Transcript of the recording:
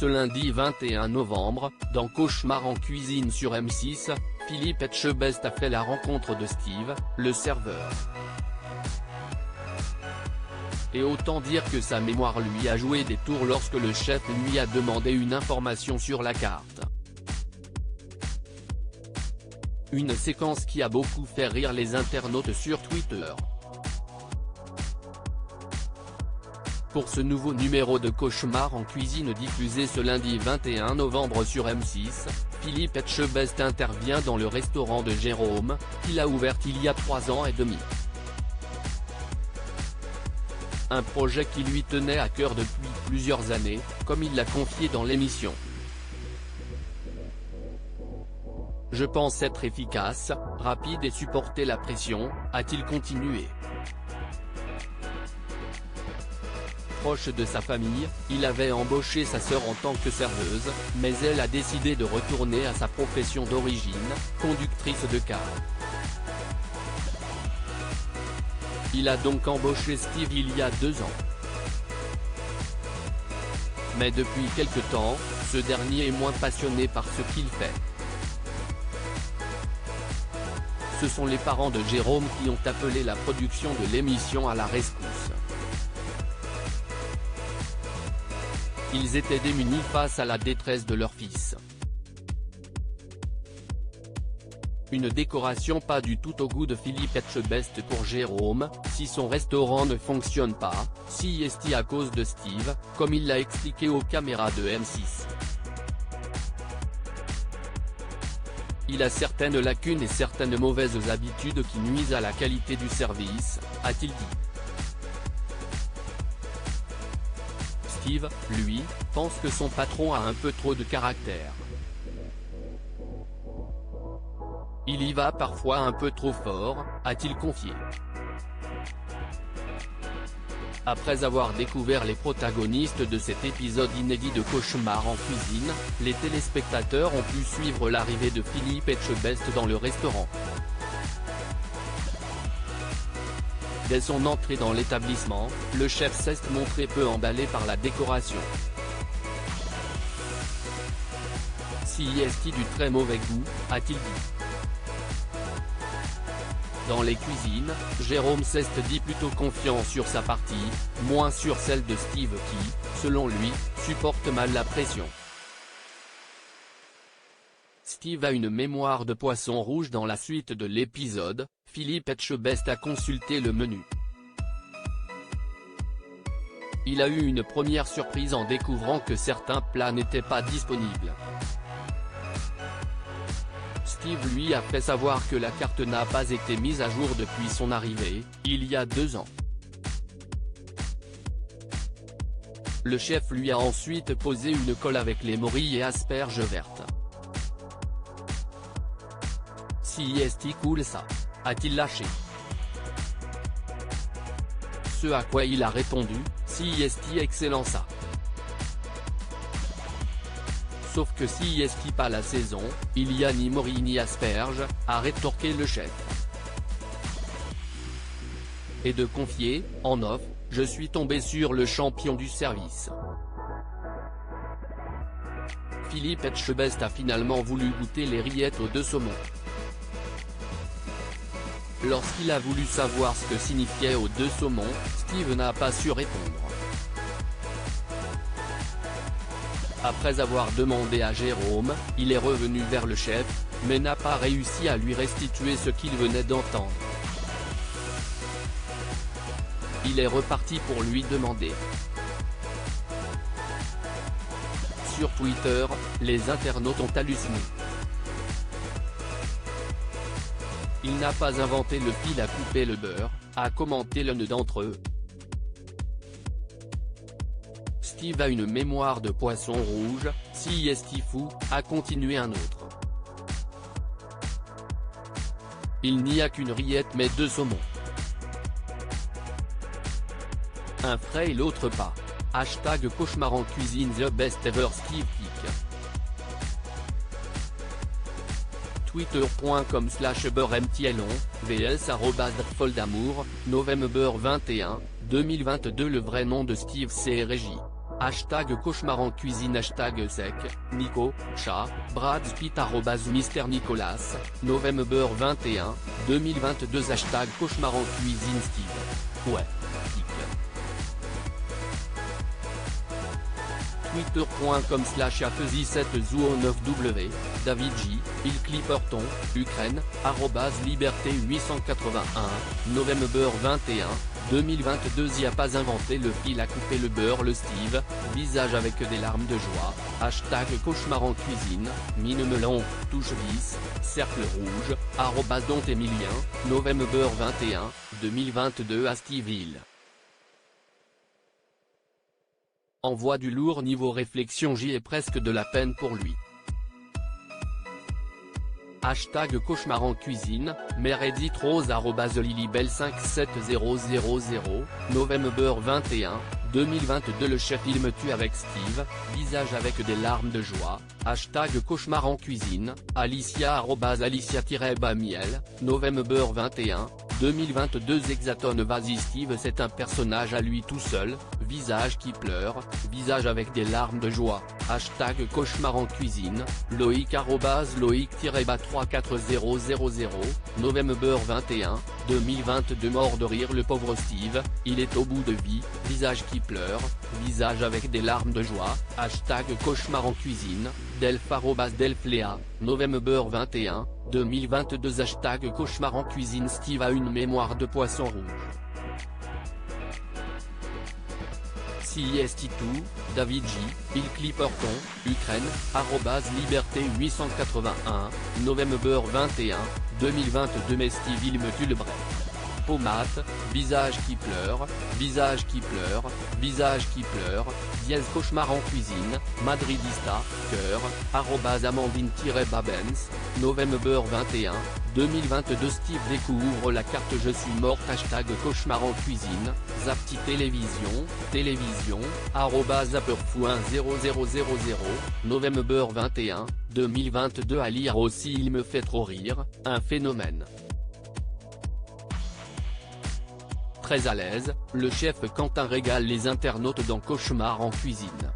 Ce lundi 21 novembre, dans Cauchemar en cuisine sur M6, Philippe Etchebest a fait la rencontre de Steve, le serveur. Et autant dire que sa mémoire lui a joué des tours lorsque le chef lui a demandé une information sur la carte. Une séquence qui a beaucoup fait rire les internautes sur Twitter. Pour ce nouveau numéro de Cauchemar en cuisine diffusé ce lundi 21 novembre sur M6, Philippe Etchebest intervient dans le restaurant de Jérôme, qu'il a ouvert il y a 3 ans et demi. Un projet qui lui tenait à cœur depuis plusieurs années, comme il l'a confié dans l'émission. Je pense être efficace, rapide et supporter la pression, a-t-il continué. Proche de sa famille, il avait embauché sa sœur en tant que serveuse, mais elle a décidé de retourner à sa profession d'origine, conductrice de car. Il a donc embauché Steve il y a 2 ans. Mais depuis quelque temps, ce dernier est moins passionné par ce qu'il fait. Ce sont les parents de Jérôme qui ont appelé la production de l'émission à la rescousse. Ils étaient démunis face à la détresse de leur fils. Une décoration pas du tout au goût de Philippe Etchebest pour Jérôme, si son restaurant ne fonctionne pas, si est à cause de Steve, comme il l'a expliqué aux caméras de M6. Il a certaines lacunes et certaines mauvaises habitudes qui nuisent à la qualité du service, a-t-il dit. Steve, lui, pense que son patron a un peu trop de caractère. Il y va parfois un peu trop fort, a-t-il confié. Après avoir découvert les protagonistes de cet épisode inédit de Cauchemar en cuisine, les téléspectateurs ont pu suivre l'arrivée de Philippe Etchebest dans le restaurant. Dès son entrée dans l'établissement, le chef s'est montré peu emballé par la décoration. Si est du très mauvais goût, a-t-il dit. Dans les cuisines, Jérôme s'est dit plutôt confiant sur sa partie, moins sur celle de Steve qui, selon lui, supporte mal la pression. Steve a une mémoire de poisson rouge. Dans la suite de l'épisode, Philippe Etchebest a consulté le menu. Il a eu une première surprise en découvrant que certains plats n'étaient pas disponibles. Steve lui a fait savoir que la carte n'a pas été mise à jour depuis son arrivée, il y a 2 ans. Le chef lui a ensuite posé une colle avec les morilles et asperges vertes. Si est cool ça, a-t-il lâché. Ce à quoi il a répondu, si est excellent ça. Sauf que si est pas la saison, il y a ni morilles ni asperges, a rétorqué le chef. Et de confier, en off, je suis tombé sur le champion du service. Philippe Etchebest a finalement voulu goûter les rillettes aux 2 saumons. Lorsqu'il a voulu savoir ce que signifiait aux 2 saumons, Steve n'a pas su répondre. Après avoir demandé à Jérôme, il est revenu vers le chef, mais n'a pas réussi à lui restituer ce qu'il venait d'entendre. Il est reparti pour lui demander. Sur Twitter, les internautes ont halluciné. Il n'a pas inventé le fil à couper le beurre, a commenté l'un d'entre eux. Steve a une mémoire de poisson rouge, si est fou, a continué un autre. Il n'y a qu'une rillette mais 2 saumons. Un frais et l'autre pas. Hashtag Cauchemar en cuisine the best ever Steve Pic. Twitter.com/beurremtielon, vs@foldamour, novembre 21, 2022. Le vrai nom de Steve c'est Régis. Hashtag cauchemar en cuisine. Hashtag sec, Nico, chat, Brad Pitt. Mister Nicolas, November 21, 2022. Hashtag cauchemar en cuisine. Steve. Ouais. Twitter.com/afezi7zoo9w, David J, Il Clipperton, Ukraine, @liberté 881, November 21, 2022. Y a pas inventé le fil à couper le beurre. Le Steve, visage avec des larmes de joie, hashtag cauchemar en cuisine, mine melon, touche 10, cercle rouge, @dontemilien, November 21, 2022. À Steveville. Envoie du lourd niveau réflexion. J'y ai presque de la peine pour lui. Hashtag cauchemar en cuisine, Meredith Rose @lilybell57000, November 21, 2022. Le chef il me tue avec Steve, visage avec des larmes de joie, hashtag cauchemar en cuisine, Alicia @alicia-bamiel, November 21, 2022. Hexatone. Vas-y Steve, c'est un personnage à lui tout seul, visage qui pleure, visage avec des larmes de joie, hashtag cauchemar en cuisine, Loïc @loïc-34000, November 21, 2022. Mort de rire le pauvre Steve, il est au bout de vie, visage qui pleure, visage avec des larmes de joie, hashtag cauchemar en cuisine, Delph @delphléa, November 21, 2022. Hashtag cauchemar en cuisine. Steve a une mémoire de poisson rouge. CIST2, David J, Il Clipperton, Ukraine, @liberté 881, November 21, 2022. Mais Steve il me tue le bref. Pomate, visage qui pleure, visage qui pleure, visage qui pleure, dièse cauchemar en cuisine, Madridista, cœur, @amandine-babens, November 21, 2022. Steve découvre la carte je suis morte. Hashtag cauchemar en cuisine, Zapti télévision, @zapperfou100000, November 21, 2022. À lire aussi. Il me fait trop rire, un phénomène. Très à l'aise, le chef Quentin régale les internautes dans Cauchemar en cuisine.